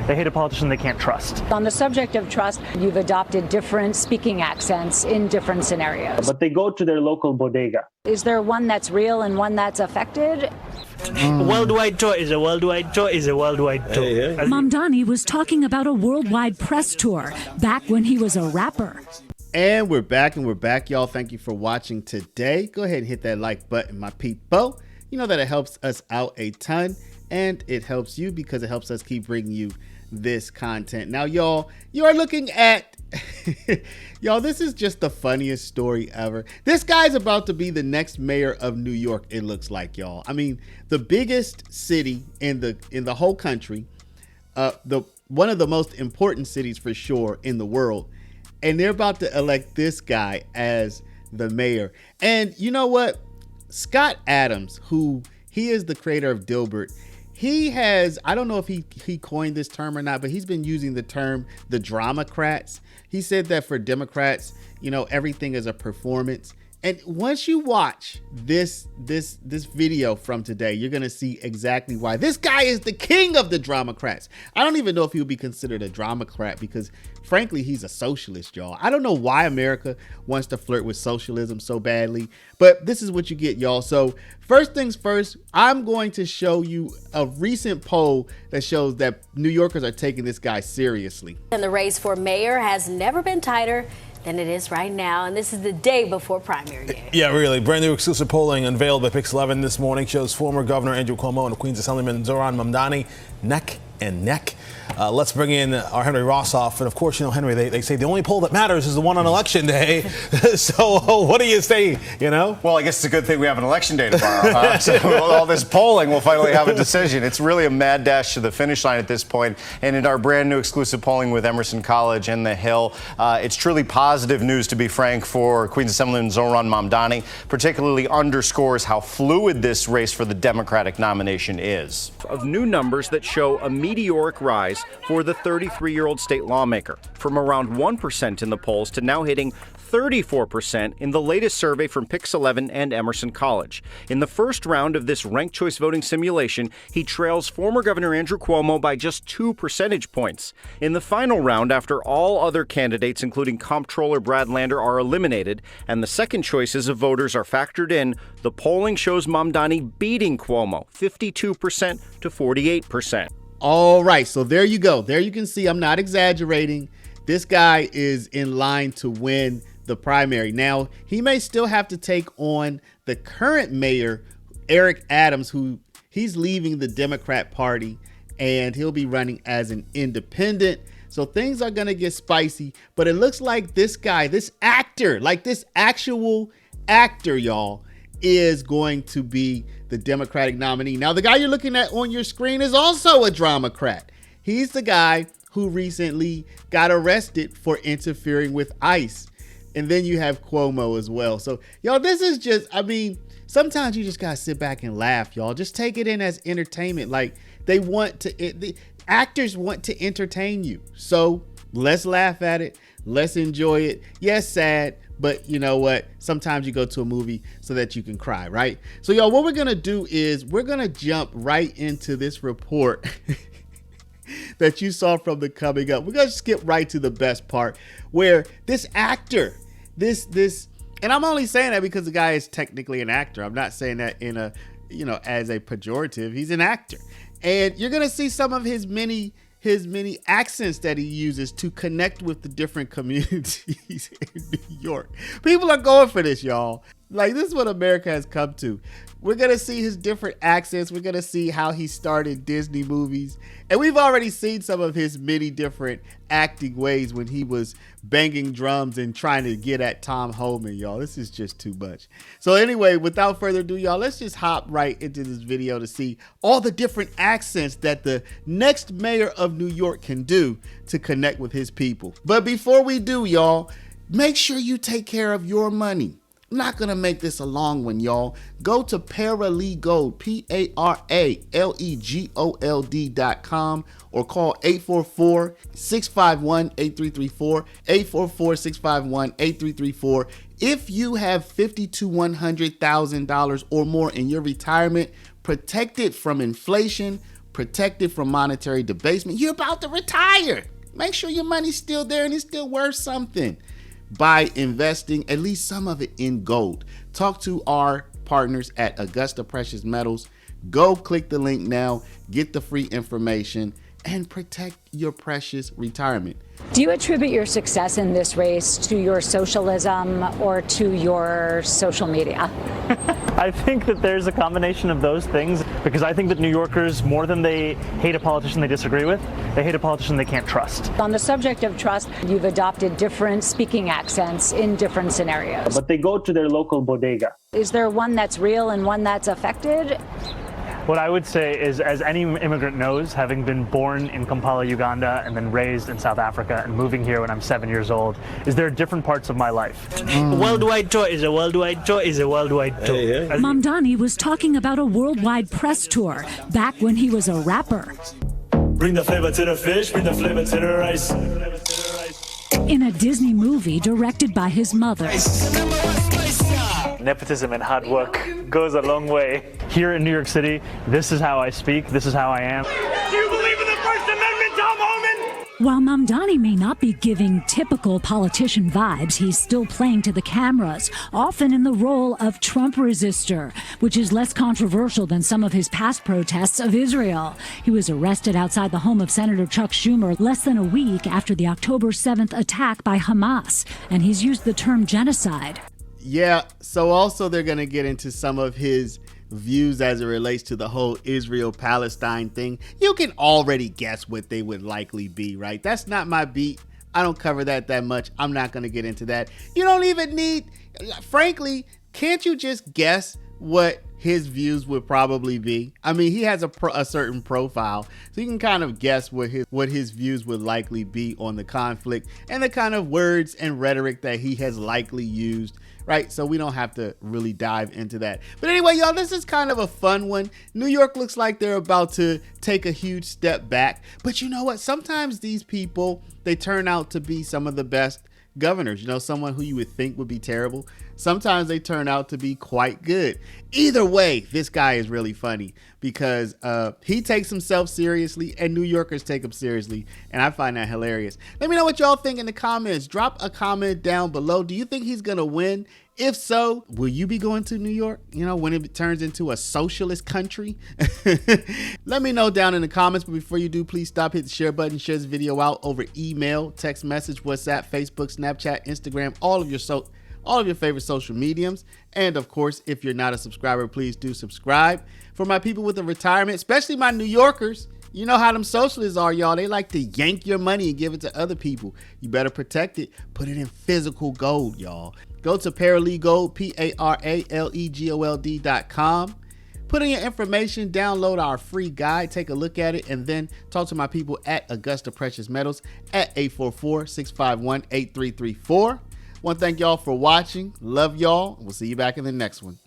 They hate a politician they can't trust. On the subject of trust, you've adopted different speaking accents in different scenarios. But they go to their local bodega. Is there one that's real and one that's affected? Worldwide tour is a worldwide tour is a worldwide tour. Mamdani was talking about a worldwide press tour back when he was a rapper. And we're back, y'all. Thank you for watching today. Go ahead and hit that like button, my people. You know that it helps us out a ton, and it helps you because it helps us keep bringing you this content. Now, y'all, you are looking at, y'all, this is just the funniest story ever. This guy's about to be the next mayor of New York, it looks like, y'all. I mean, the biggest city in the whole country, one of the most important cities for sure in the world. And they're about to elect this guy as the mayor. And you know what? Scott Adams, who he is the creator of Dilbert, he has, I don't know if he coined this term or not, but he's been using the term the Dramacrats. He said that for Democrats, you know, everything is a performance. And once you watch this video from today, you're going to see exactly why. This guy is the king of the Dramacrats. I don't even know if he would be considered a Dramacrat because, frankly, he's a socialist, y'all. I don't know why America wants to flirt with socialism so badly, but this is what you get, y'all. So first things first, I'm going to show you a recent poll that shows that New Yorkers are taking this guy seriously. And the race for mayor has never been tighter than it is right now, and this is the day before primary day. Yeah, really. Brand new exclusive polling unveiled by Pix 11 this morning shows former Governor Andrew Cuomo and Queens Assemblyman Zoran Mamdani neck and neck. Let's bring in our Henry Rossoff. And of course, you know, Henry, they say the only poll that matters is the one on election day. So what do you say, you know? Well, I guess it's a good thing we have an election day tomorrow. So all this polling, we'll finally have a decision. It's really a mad dash to the finish line at this point. And in our brand new exclusive polling with Emerson College and The Hill, it's truly positive news, to be frank, for Queens Assemblyman Zoran Mamdani, particularly underscores how fluid this race for the Democratic nomination is. Of new numbers that show a meteoric rise for the 33-year-old state lawmaker, from around 1% in the polls to now hitting 34% in the latest survey from Pix 11 and Emerson College. In the first round of this ranked choice voting simulation, he trails former Governor Andrew Cuomo by just 2 percentage points. In the final round, after all other candidates, including Comptroller Brad Lander, are eliminated and the second choices of voters are factored in, the polling shows Mamdani beating Cuomo 52% to 48%. All right, so there you go. There you can see I'm not exaggerating. This guy is in line to win the primary. Now, he may still have to take on the current mayor, Eric Adams, who he's leaving the Democrat Party and he'll be running as an independent. So things are going to get spicy, but it looks like this guy, this actor, like this actual actor, y'all, is going to be the Democratic nominee. Now, the guy you're looking at on your screen is also a Dramacrat. He's the guy who recently got arrested for interfering with ICE. And then you have Cuomo as well. So, y'all, this is just, I mean, sometimes you just got to sit back and laugh, y'all. Just take it in as entertainment. Like, the actors want to entertain you. So let's laugh at it. Let's enjoy it. Yes, sad, but you know what? Sometimes you go to a movie so that you can cry, right? So, y'all, what we're going to do is we're going to jump right into this report that you saw from the coming up. We're going to skip right to the best part where this actor, and I'm only saying that because the guy is technically an actor. I'm not saying that in a, you know, as a pejorative. He's an actor. And you're going to see some of his many accents that he uses to connect with the different communities in New York. People are going for this, y'all. Like, this is what America has come to. We're going to see his different accents. We're going to see how he started Disney movies. And we've already seen some of his many different acting ways when he was banging drums and trying to get at Tom Homan, y'all. This is just too much. So anyway, without further ado, y'all, let's just hop right into this video to see all the different accents that the next mayor of New York can do to connect with his people. But before we do, y'all, make sure you take care of your money. I'm not going to make this a long one, y'all. Go to Paralegold, PARALEGOLD.com, or call 844-651-8334, 844-651-8334. If you have $50,000 to $100,000 or more in your retirement, protect it from inflation, protected from monetary debasement. You're about to retire. Make sure your money's still there and it's still worth something by investing at least some of it in gold. Talk to our partners at Augusta Precious Metals. Go click the link now, get the free information, and protect your precious retirement. Do you attribute your success in this race to your socialism or to your social media? I think that there's a combination of those things, because I think that New Yorkers, more than they hate a politician they disagree with, they hate a politician they can't trust. On the subject of trust, you've adopted different speaking accents in different scenarios. But they go to their local bodega. Is there one that's real and one that's affected? What I would say is, as any immigrant knows, having been born in Kampala, Uganda, and then raised in South Africa and moving here when I'm 7 years old, is there are different parts of my life. Worldwide tour is a worldwide tour is a worldwide tour. Mamdani was talking about a worldwide press tour back when he was a rapper. Bring the flavor to the fish, bring the flavor to the rice. In a Disney movie directed by his mother. Nepotism and hard work goes a long way. Here in New York City, this is how I speak, this is how I am. Do you believe in the First Amendment, Tom Homan? While Mamdani may not be giving typical politician vibes, he's still playing to the cameras, often in the role of Trump resistor, which is less controversial than some of his past protests of Israel. He was arrested outside the home of Senator Chuck Schumer less than a week after the October 7th attack by Hamas, and he's used the term genocide. Yeah, so also they're going to get into some of his views as it relates to the whole Israel-Palestine thing. You can already guess what they would likely be, right? That's not my beat. I don't cover that much. I'm not going to get into that. You don't even need, frankly, can't you just guess what his views would probably be? I mean, he has a certain profile, so you can kind of guess what his views would likely be on the conflict and the kind of words and rhetoric that he has likely used, right? So we don't have to really dive into that. But anyway, y'all, this is kind of a fun one. New York looks like they're about to take a huge step back. But you know what? Sometimes these people, they turn out to be some of the best governors. You know, someone who you would think would be terrible. Sometimes they turn out to be quite good. Either way, this guy is really funny because he takes himself seriously and New Yorkers take him seriously. And I find that hilarious. Let me know what y'all think in the comments. Drop a comment down below. Do you think he's going to win? If so, will you be going to New York, you know, when it turns into a socialist country? Let me know down in the comments. But before you do, please stop, hit the share button, share this video out over email, text message, WhatsApp, Facebook, Snapchat, Instagram, all of your favorite social mediums. And of course, if you're not a subscriber, please do subscribe. For my people with a retirement, especially my New Yorkers, you know how them socialists are, y'all. They like to yank your money and give it to other people. You better protect it. Put it in physical gold, y'all. Go to Paralegold, PARALEGOLD.com. Put in your information, download our free guide, take a look at it, and then talk to my people at Augusta Precious Metals at 844-651-8334. Want to thank y'all for watching. Love y'all. We'll see you back in the next one.